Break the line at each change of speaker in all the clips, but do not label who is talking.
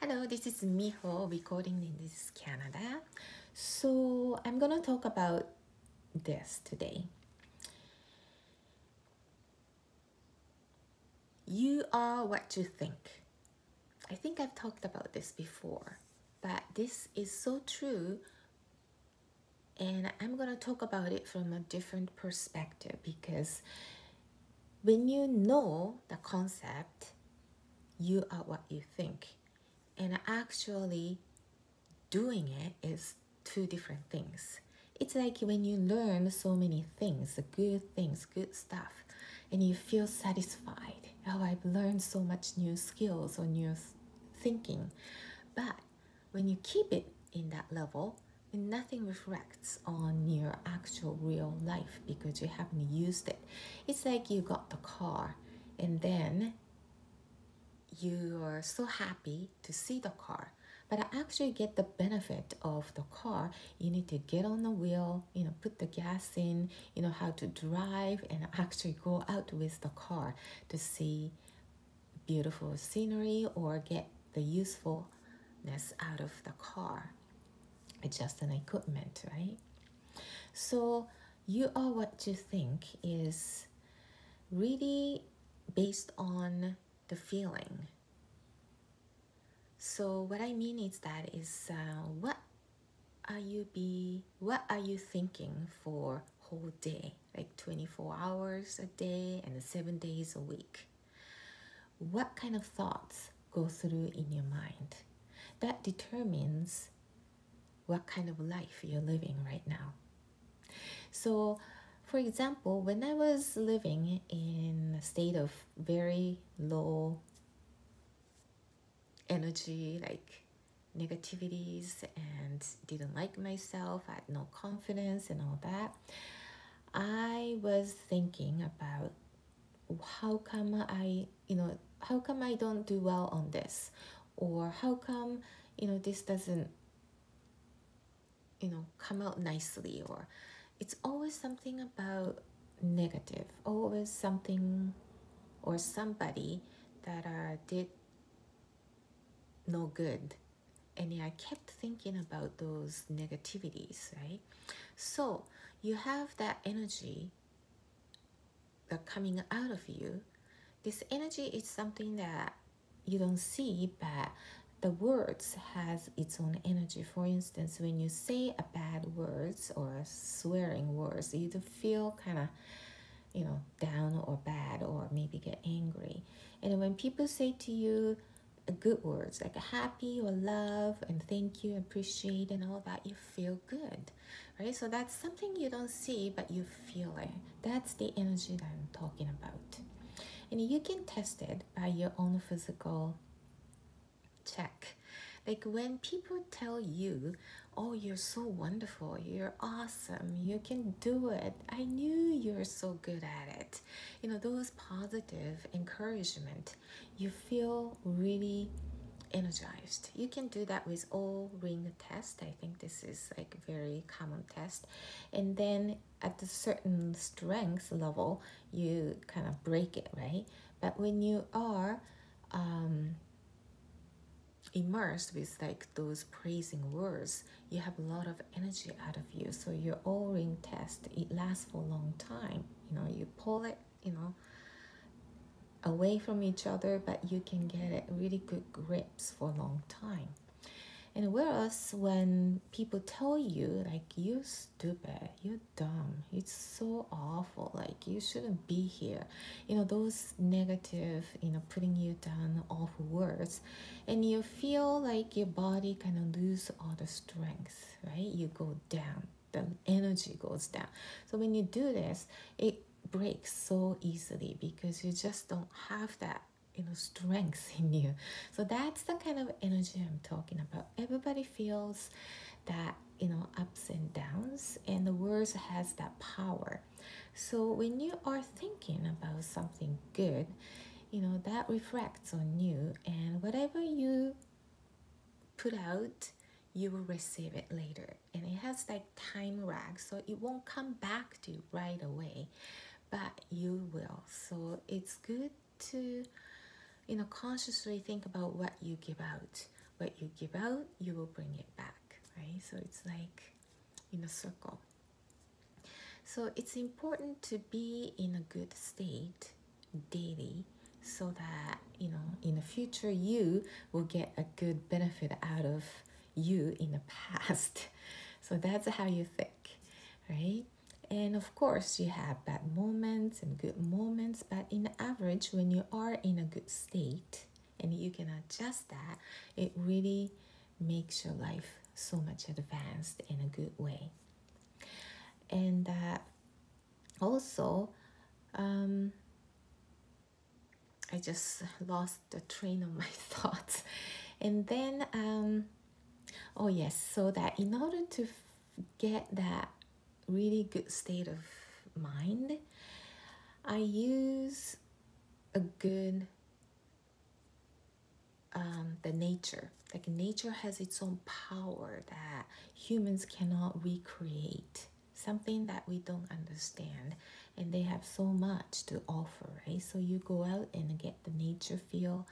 Hello, this is Miho recording in this Canada. So I'm gonna talk about this today. You are what you think. I think I've talked about this before, but this is so true, and I'm gonna talk about it from a different perspective because when you know the concept, you are what you think, and actually doing it is two different things. It's like when you learn so many things, good stuff, and you feel satisfied. Oh, I've learned so much new skills or new thinking. But when you keep it in that level, then nothing reflects on your actual real life because you haven't used it. It's like you got the car and then you are so happy to see the car, but to actually get the benefit of the car, you need to get on the wheel, put the gas in, how to drive and actually go out with the car to see beautiful scenery or get the usefulness out of the car. It's just an equipment, right? So you are what you think is really based on the feeling. So what I mean is what are you thinking for whole day, like 24 hours a day and 7 days a week? What kind of thoughts go through in your mind? That determines what kind of life you're living right now. So for example, when I was living in a state of very low energy, like negativities, and didn't like myself, I had no confidence and all that, I was thinking about how come how come I don't do well on this, or how come this doesn't come out nicely, or it's always something about negative, always something or somebody that did no good. And I kept thinking about those negativities, right? So you have that energy that coming out of you. This energy is something that you don't see, but the words has its own energy. For instance, when you say a bad words or swearing words, you do feel kind of down or bad, or maybe get angry. And when people say to you good words like happy or love and thank you, appreciate, and all that, you feel good, right? So that's something you don't see, but you feel it. That's the energy that I'm talking about. And you can test it by your own physical check. Like when people tell you, oh, you're so wonderful, you're awesome, you can do it, I knew you're so good at it, those positive encouragement, you feel really energized. You can do that with O-ring test. I think this is like a very common test. And then at a certain strength level, you kind of break it, right? But when you are immersed with like those praising words, you have a lot of energy out of you. So your O-ring test, it lasts for a long time. You pull it, away from each other, but you can get it really good grips for a long time. And whereas when people tell you like you're stupid, you're dumb, it's so awful, like you shouldn't be here, those negative, putting you down awful words, and you feel like your body kind of lose all the strength, right? You go down, the energy goes down. So when you do this, it breaks so easily because you just don't have that strength in you. So that's the kind of energy I'm talking about. Everybody feels that ups and downs, and the words has that power. So when you are thinking about something good, that reflects on you, and whatever you put out, you will receive it later. And it has like time lag, so it won't come back to you right away, but you will. So it's good to consciously think about what you give out, what you give out, you will bring it back, right? So it's like in a circle. So it's important to be in a good state daily so that, in the future, you will get a good benefit out of you in the past. So that's how you think, right? And of course, you have bad moments and good moments, but in average, when you are in a good state and you can adjust that, it really makes your life so much advanced in a good way. And also, I just lost the train of my thoughts. And then, oh yes, so that in order to get that really good state of mind, I use a good, the nature. Like nature has its own power that humans cannot recreate, something that we don't understand, and they have so much to offer, right? So you go out and get the nature feel,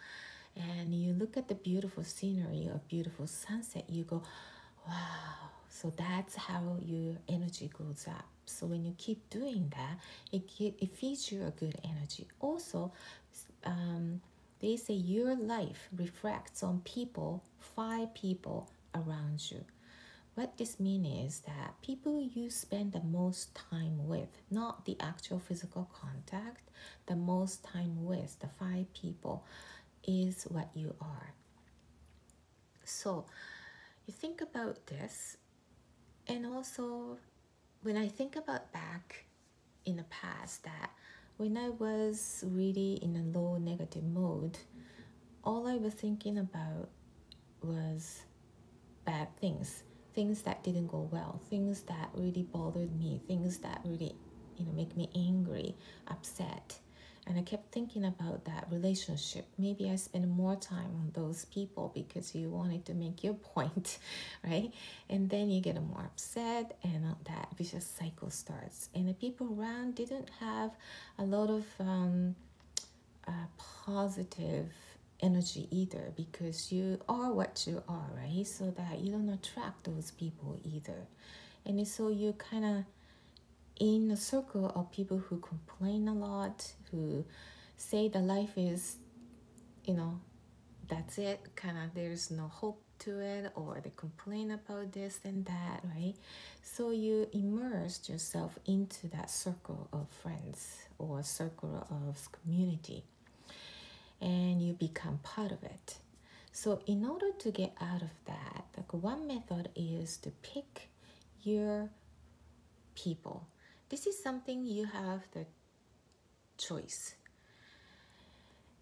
and you look at the beautiful scenery or beautiful sunset, you go, wow. So that's how your energy goes up. So when you keep doing that, it feeds you a good energy. Also, they say your life reflects on people, 5 people around you. What this means is that people you spend the most time with, not the actual physical contact, the most time with, the 5 people, is what you are. So you think about this, and also when I think about back in the past, that when I was really in a low negative mode, all I was thinking about was bad things, things that didn't go well, things that really bothered me, things that really, make me angry, upset. And I kept thinking about that relationship. Maybe I spent more time on those people because you wanted to make your point, right? And then you get more upset, and that vicious cycle starts. And the people around didn't have a lot of positive energy either, because you are what you are, right? So that you don't attract those people either. And so you kind of in a circle of people who complain a lot, who say the life is, that's it, kind of there's no hope to it, or they complain about this and that, right? So you immersed yourself into that circle of friends or circle of community, and you become part of it. So in order to get out of that, like one method is to pick your people. This is something you have the choice.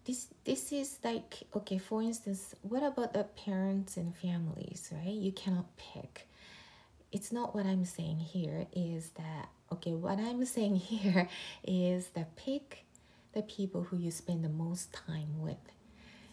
This is like, okay, for instance, what about the parents and families, right? You cannot pick. It's not what I'm saying here is that, okay, what I'm saying here is that pick the people who you spend the most time with,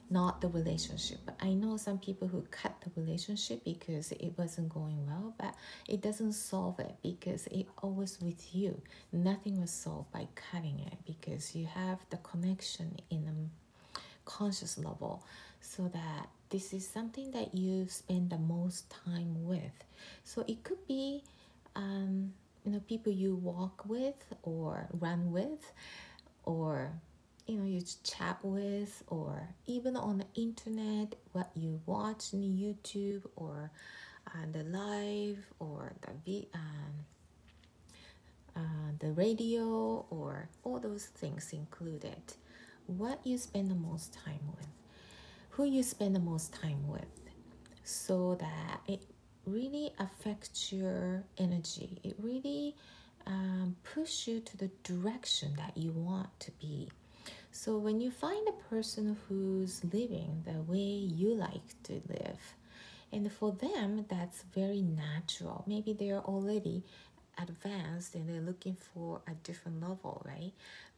not the relationship. But I know some people who cut the relationship because it wasn't going well, but it doesn't solve it because it always with you. Nothing was solved by cutting it because you have the connection in a conscious level, so that this is something that you spend the most time with. So it could be people you walk with or run with, or you chat with, or even on the internet, what you watch on YouTube, or the live, or the radio, or all those things included. What you spend the most time with, who you spend the most time with, so that it really affects your energy. It really push you to the direction that you want to be. So when you find a person who's living the way you like to live, and for them that's very natural, maybe they're already advanced and they're looking for a different level, right?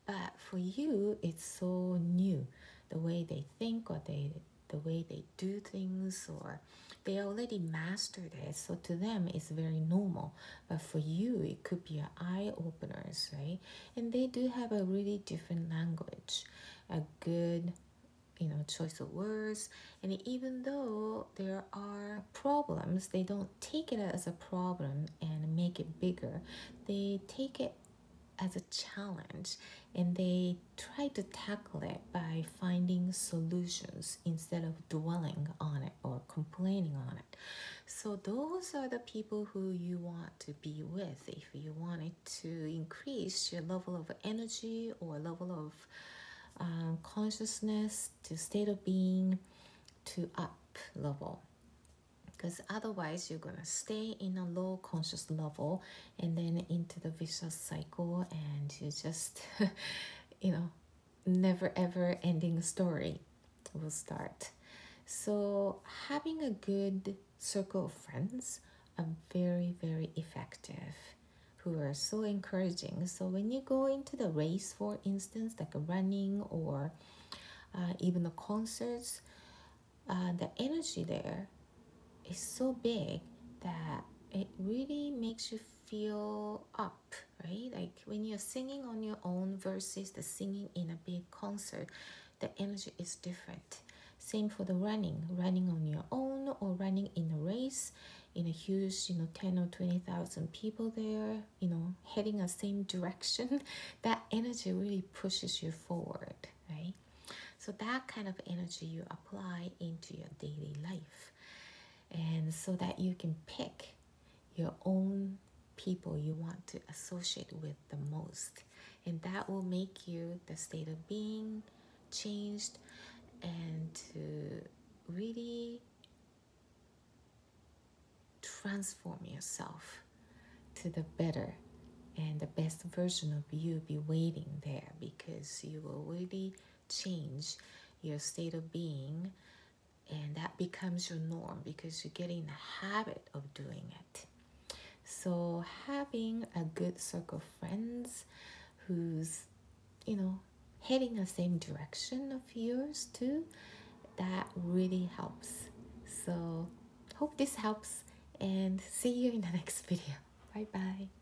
But for you, it's so new, the way they think, or the way they do things, or they already mastered it. So to them, it's very normal. But for you, it could be an eye openers, right? And they do have a really different language, a good choice of words. And even though there are problems, they don't take it as a problem and make it bigger. They take it as a challenge, and they try to tackle it by finding solutions instead of dwelling on it or complaining on it. So those are the people who you want to be with if you wanted to increase your level of energy or level of consciousness to state of being to up level. Because otherwise you're gonna stay in a low conscious level and then into the vicious cycle, and you just never ever ending story will start. So having a good circle of friends are very, very effective, who are so encouraging. So when you go into the race, for instance, like a running or even the concerts, the energy there is so big that it really makes you feel up, right? Like when you're singing on your own versus the singing in a big concert, the energy is different. Same for the running on your own or running in a race in a huge 10 or 20,000 people there, heading the same direction. That energy really pushes you forward, right? So that kind of energy you apply into your daily life, and so that you can pick your own people you want to associate with the most, and that will make you the state of being changed, and to really transform yourself to the better, and the best version of you be waiting there, because you will really change your state of being, and that becomes your norm because you get in the habit of doing it. So having a good circle of friends who's heading the same direction of yours too, that really helps. So hope this helps, and see you in the next video. Bye bye.